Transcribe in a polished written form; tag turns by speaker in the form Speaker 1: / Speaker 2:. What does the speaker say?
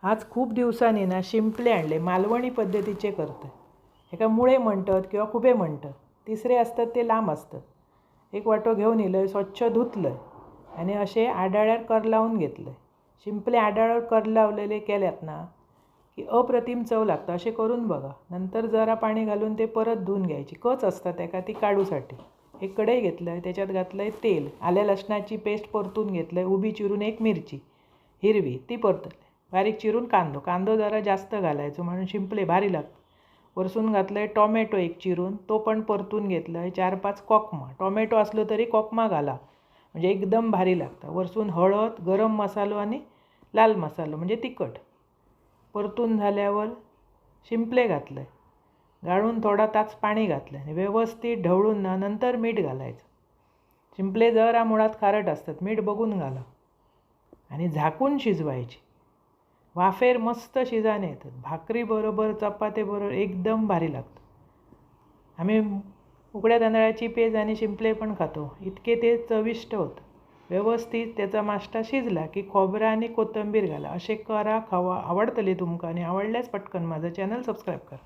Speaker 1: आज खूप दिवसांनी ना शिंपले आणले, मालवणी पद्धतीचे करते. एका मुळे म्हणतात किंवा खुबे म्हणतात. तिसरे असतात ते लांब असतात. एक वाटो घेऊन येलं, स्वच्छ धुतलं आणि असे आडाळ्यावर कर लावून घेतलं. शिंपले आडाळ्यावर कर लावलेले केल्यात ना की अप्रतिम चव लागतं. असे करून बघा. नंतर जरा पाणी घालून ते परत धुवून घ्यायची. कच असतात एका ती काढूसाठी. एक कढई घेतलं आहे, त्याच्यात घातलं आहे तेल, आल्या लसणाची पेस्ट परतून घेतलं आहे, उभी चिरून एक मिरची हिरवी ती परतली, बारीक चिरून कांदो जरा जास्त घालायचो म्हणून शिंपले भारी लागतं. वरसून घातलं आहे टॉमॅटो एक चिरून, तो पण परतून घेतला आहे. 4-5 कोकमा, टॉमॅटो असलो तरी कोकमा घाला म्हणजे एकदम भारी लागतं. वरसून हळद, गरम मसालो आणि लाल मसालो म्हणजे तिखट परतून झाल्यावर शिंपले घातलं आहे. गाळून थोडा तास पाणी घातलं आणि व्यवस्थित ढवळून नंतर मीठ घालायचं. शिंपले जरा मुळात खारट असतात, मीठ बघून घाला आणि झाकून शिजवायची. वाफेर मस्त शिजाने येतात. भाकरी बरोबर, चपाती बरोबर एकदम भारी लागतं. आम्ही उकड्या तांदळाची पेज आणि शिंपले पण खातो. इतके ते चविष्ट होतं. व्यवस्थित त्याचा माष्टा शिजला की खोबरं आणि कोथिंबीर घाला. असे करा, खावा. आवडतले तुमका आणि आवडल्यास पटकन माझं चॅनल सबस्क्राईब करा.